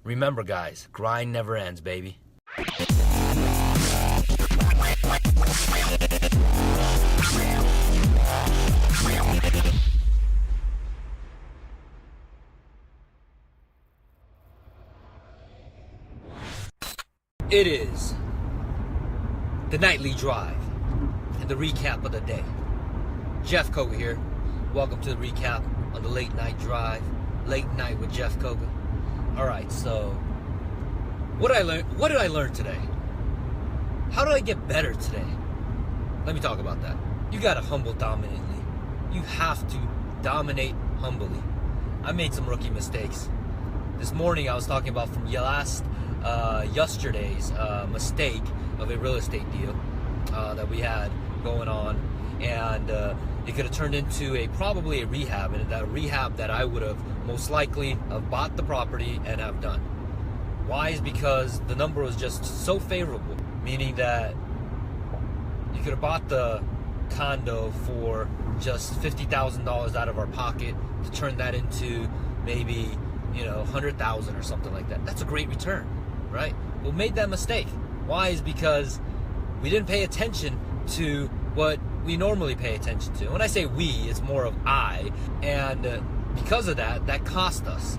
Remember, guys, grind never ends, baby. It is the nightly drive and the recap of the day. Jeff Koga here. Welcome to the recap on the late night drive. Late night with Jeff Koga. Alright, so what did I learn today? How did I get better today? Let me talk about that. You gotta humble dominantly. You have to dominate humbly. I made some rookie mistakes. This morning I was talking about from yesterday's mistake of a real estate deal that we had going on, and it could have turned into probably a rehab, and that rehab that I would have most likely have bought the property and have done. Why? Is because the number was just so favorable, meaning that you could have bought the condo for just $50,000 out of our pocket to turn that into maybe, $100,000 or something like that. That's a great return, right? We made that mistake. Why? Is because we didn't pay attention to what we normally pay attention to. When I say we, it's more of I, and because of that cost us.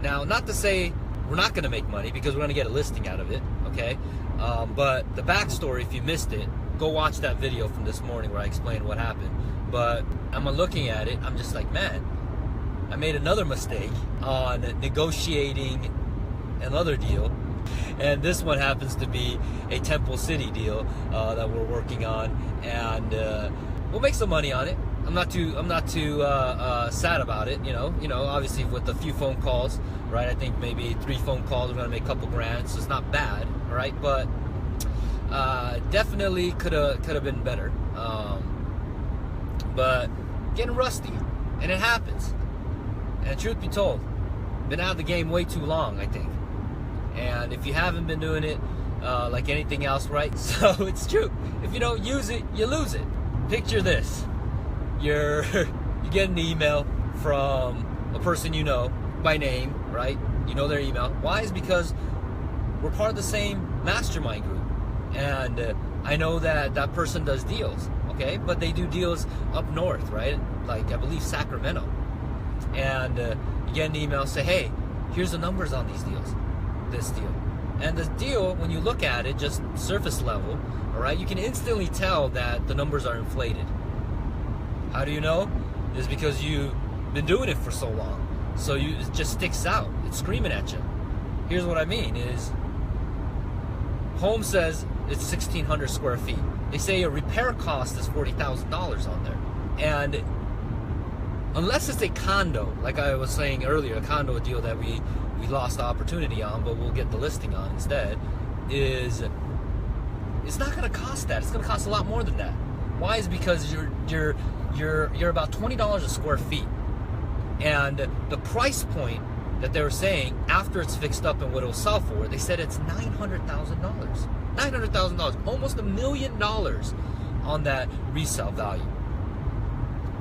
Now, not to say we're not going to make money, because we're going to get a listing out of it, okay? But the backstory, if you missed it, go watch that video from this morning where I explained what happened. But I'm looking at it, I'm just like, man, I made another mistake on negotiating another deal. And this one happens to be a Temple City deal that we're working on, and we'll make some money on it. I'm not too sad about it, obviously with a few phone calls, right? I think maybe 3 phone calls, we're gonna make a couple grand, so it's not bad, all right? But definitely could have been better. But getting rusty, and it happens. And truth be told, been out of the game way too long, I think. And if you haven't been doing it, like anything else, right? So it's true. If you don't use it, you lose it. Picture this. You get an email from a person you know by name, right? You know their email. Why? Is because we're part of the same mastermind group. And I know that person does deals, okay? But they do deals up north, right? Like, I believe Sacramento. And you get an email, say, hey, here's the numbers on these deals. This deal. And this deal, when you look at it, just surface level, all right, you can instantly tell that the numbers are inflated. How do you know? It's because you've been doing it for so long. So it just sticks out. It's screaming at you. Here's what I mean is, home says it's 1,600 square feet. They say a repair cost is $40,000 on there. And unless it's a condo, like I was saying earlier, a condo deal that we lost the opportunity on, but we'll get the listing on instead, it's not going to cost that. It's going to cost a lot more than that. Why? Is because you're about $20 a square feet, and the price point that they were saying after it's fixed up and what it'll sell for, they said it's $900,000. $900,000, almost $1 million on that resale value.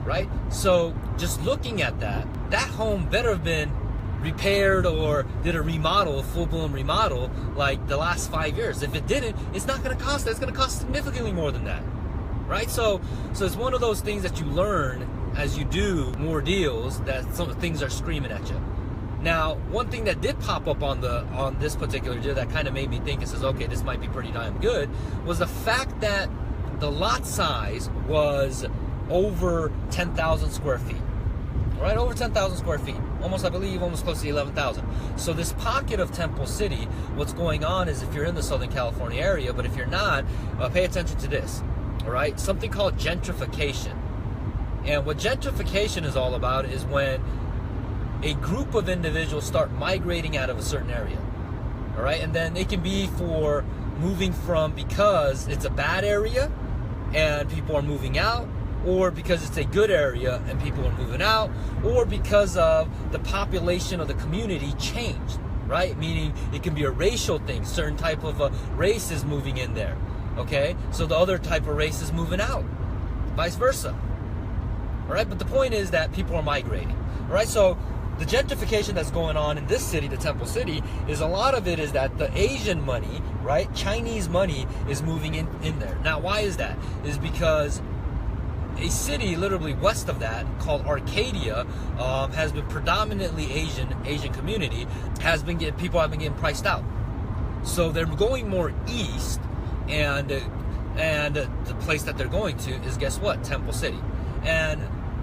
Right? So just looking at that home better have been repaired or did a remodel, a full-blown remodel, like the last 5 years. If it didn't, it's not going to cost that. It's going to cost significantly more than that. Right? So it's one of those things that you learn as you do more deals, that some of the things are screaming at you. Now, one thing that did pop up on this particular deal that kind of made me think, and says, okay, this might be pretty damn good, was the fact that the lot size was over 10,000 square feet. All right, over 10,000 square feet. I believe almost close to 11,000. So this pocket of Temple City, what's going on is, if you're in the Southern California area, but if you're not, pay attention to this. All right, something called gentrification. And what gentrification is all about is when a group of individuals start migrating out of a certain area. All right, and then it can be for moving from because it's a bad area and people are moving out, or because it's a good area and people are moving out, or because of the population of the community changed, right? Meaning it can be a racial thing. Certain type of race is moving in there, okay? So the other type of race is moving out, vice versa, all right? But the point is that people are migrating, all right? So the gentrification that's going on in this city, the Temple City, is a lot of it is that the Asian money, right, Chinese money is moving in there. Now, why is that? Is because a city literally west of that called Arcadia has been predominantly Asian community, people have been getting priced out. So they're going more east, and the place that they're going to is, guess what, Temple City. And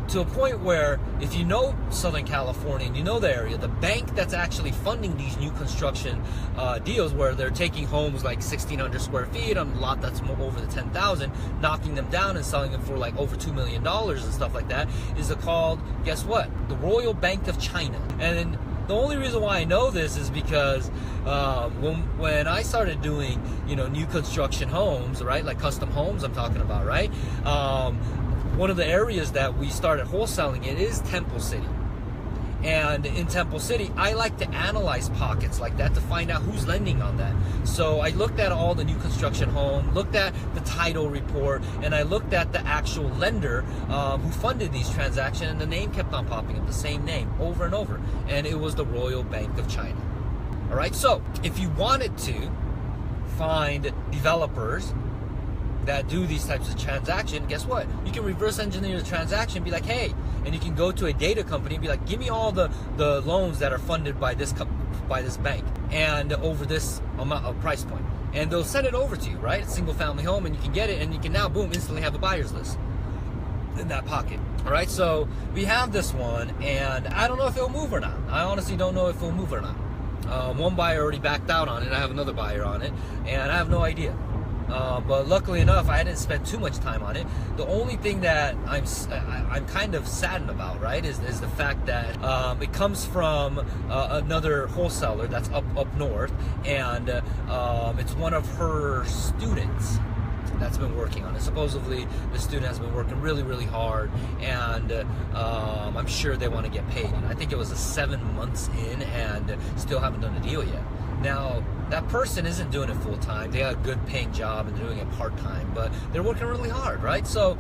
to a point where, if you know Southern California and you know the area, the bank that's actually funding these new construction deals, where they're taking homes like 1,600 square feet on a lot that's over the 10,000, knocking them down and selling them for like over $2 million and stuff like that, is called, guess what, the Royal Bank of China. And the only reason why I know this is because when I started doing, new construction homes, right, like custom homes I'm talking about, right, one of the areas that we started wholesaling in is Temple City. And in Temple City, I like to analyze pockets like that to find out who's lending on that. So I looked at all the new construction home, looked at the title report, and I looked at the actual lender who funded these transactions, and the name kept on popping up, the same name over and over. And it was the Royal Bank of China. All right, so if you wanted to find developers that do these types of transactions, guess what? You can reverse engineer the transaction and be like, hey, and you can go to a data company and be like, give me all the loans that are funded by this bank and over this amount of price point. And they'll send it over to you, right? It's a single family home, and you can get it, and you can now, boom, instantly have a buyer's list in that pocket. All right, so we have this one, and I don't know if it'll move or not. I honestly don't know if it'll move or not. One buyer already backed out on it. I have another buyer on it, and I have no idea. But luckily enough, I didn't spend too much time on it. The only thing that I'm kind of saddened about, right, is the fact that it comes from another wholesaler that's up north, and it's one of her students that's been working on it. Supposedly, the student has been working really, really hard, and I'm sure they want to get paid. I think it was 7 months in, and still haven't done a deal yet. Now, that person isn't doing it full time. They got a good paying job and they're doing it part time, but they're working really hard, right? So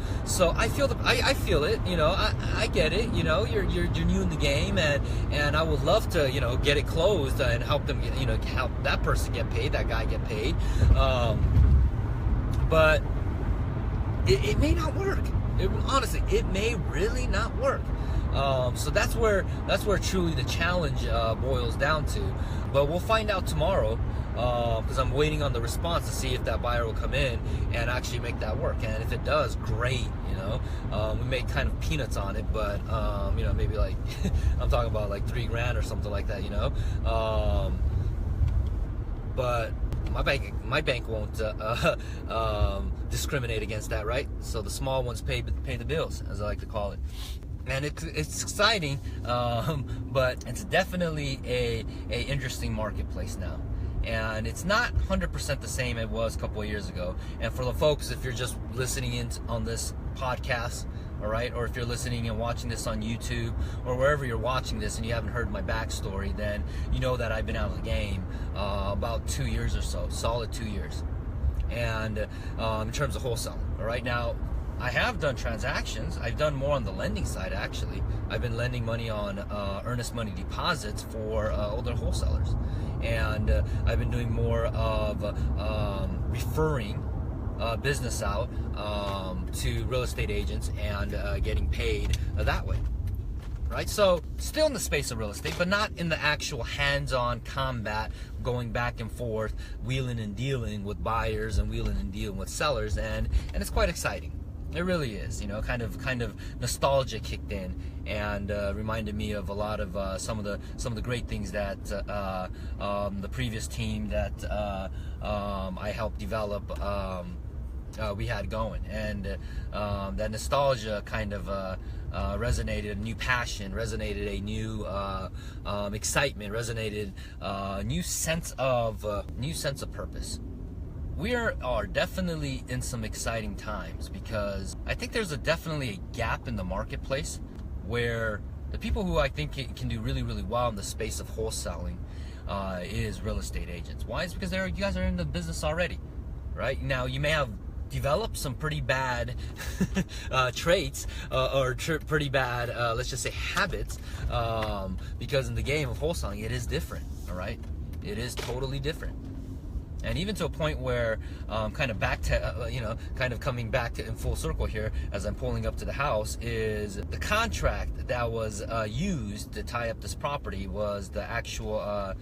I feel I feel it. I get it. You're new in the game, and I would love to get it closed and help them help that person get paid, that guy get paid. But it may not work. Honestly, it may really not work. So that's where truly the challenge boils down to. But we'll find out tomorrow, because I'm waiting on the response to see if that buyer will come in and actually make that work. And if it does, great. We make kind of peanuts on it, but maybe like I'm talking about like $3,000 or something like that. But my bank won't discriminate against that, right? So the small ones pay the bills, as I like to call it. And it's exciting, but it's definitely a interesting marketplace now. And it's not 100% the same it was a couple of years ago. And for the folks, if you're just listening in on this podcast, all right, or if you're listening and watching this on YouTube or wherever you're watching this and you haven't heard my backstory, then you know that I've been out of the game about 2 years or so, solid 2 years. And in terms of wholesaling, all right, now I have done transactions. I've done more on the lending side, actually. I've been lending money on earnest money deposits for older wholesalers. And I've been doing more of referring business out to real estate agents and getting paid that way. Right? So still in the space of real estate, but not in the actual hands-on combat, going back and forth, wheeling and dealing with buyers and wheeling and dealing with sellers, and it's quite exciting. It really is, kind of nostalgia kicked in and reminded me of a lot of some of the great things that the previous team that I helped develop we had going, and that nostalgia kind of resonated, a new passion, resonated a new excitement, resonated a new sense of purpose. We are definitely in some exciting times, because I think there's definitely a gap in the marketplace where the people who I think can do really, really well in the space of wholesaling is real estate agents. Why? It's because you guys are in the business already, right? Now, you may have develop some pretty bad traits or pretty bad, let's just say, habits, because in the game of wholesaling, it is different, all right? It is totally different. And even to a point where, kind of back to, kind of coming back to in full circle here as I'm pulling up to the house, is the contract that was used to tie up this property was the actual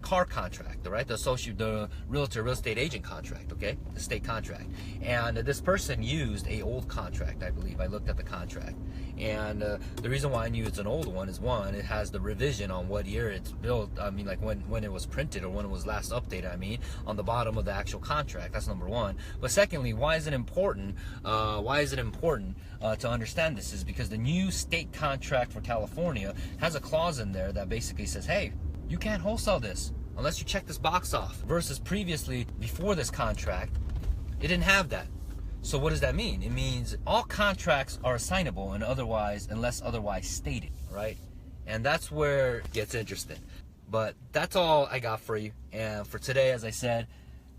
car contract, right? The realtor, real estate agent contract, okay? The state contract. And this person used a old contract, I believe. I looked at the contract. And the reason why I knew it's an old one is, one, it has the revision on what year it's built. I mean, like when it was printed or when it was last updated, on the bottom of the actual contract. That's number one. But secondly, why is it important? To understand this is because the new state contract for California has a clause in there that basically says, hey, you can't wholesale this unless you check this box off. Versus previously, before this contract, it didn't have that. So what does that mean? It means all contracts are assignable unless otherwise stated, right? And that's where it gets interesting. But that's all I got for you. And for today, as I said,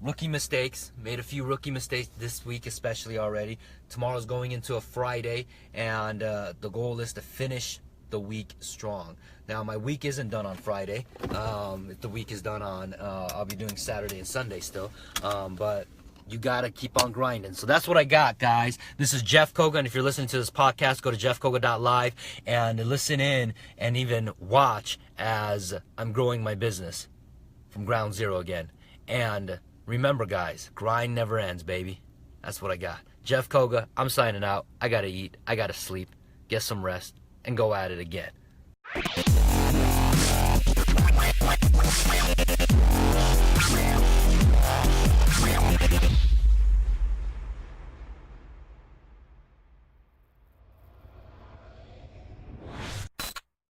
rookie mistakes. Made a few rookie mistakes this week especially already. Tomorrow's going into a Friday, and the goal is to finish the week strong. Now, my week isn't done on Friday. The week is done on, I'll be doing Saturday and Sunday still. But you gotta keep on grinding. So that's what I got, guys. This is Jeff Koga, and if you're listening to this podcast, go to jeffkoga.live and listen in and even watch as I'm growing my business from ground zero again. And remember, guys, grind never ends, baby. That's what I got. Jeff Koga, I'm signing out. I gotta eat, I gotta sleep, get some rest, and go at it again.